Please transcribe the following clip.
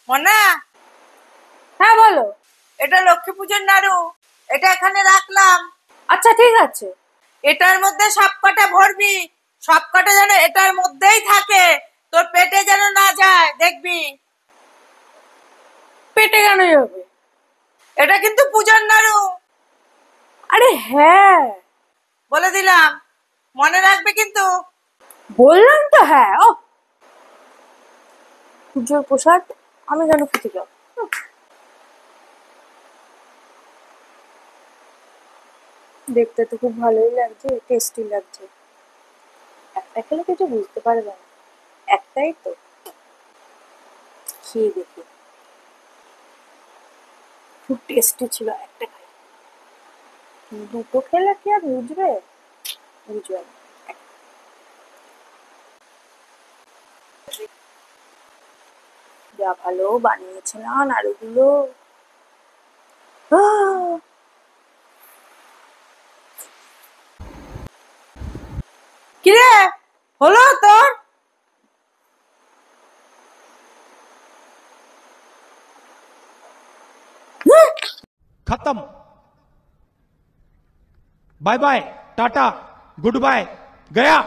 মনা, হ্যাঁ বলো। এটা লক্ষ্মী পুজোর নাড়ু, এটা এখানে রাখলাম। আচ্ছা ঠিক আছে। এটার মধ্যে সবকটা ভরবি, সবকটা যেন এটার মধ্যেই থাকে, তোর পেটে যেন না যায়, দেখবি। পেটে কেন যাবে? এটা কিন্তু পুজোর নাড়ু, আরে হ্যাঁ, বলে দিলাম, মনে রাখবে কিন্তু। বললাম তো। হ্যাঁ, ও পুজোর প্রসাদ আমি কেন খেতে যাবো? দেখতে তো খুব ভালোই লাগছে, টেস্টি লাগছে। একটা খেলে কিছু বুঝতে পারবে না, একটাই তো, খেয়ে দেখি। খুব টেস্টি ছিল, একটা খাই। দুটো খেলে কি আর বুঝবে? বুঝবে না। যা ভালো বানিয়েছে না নাড়ুগুলো। আহ! কিরে, হলো তোর? खत्म। Bye bye, tata, good bye, गया।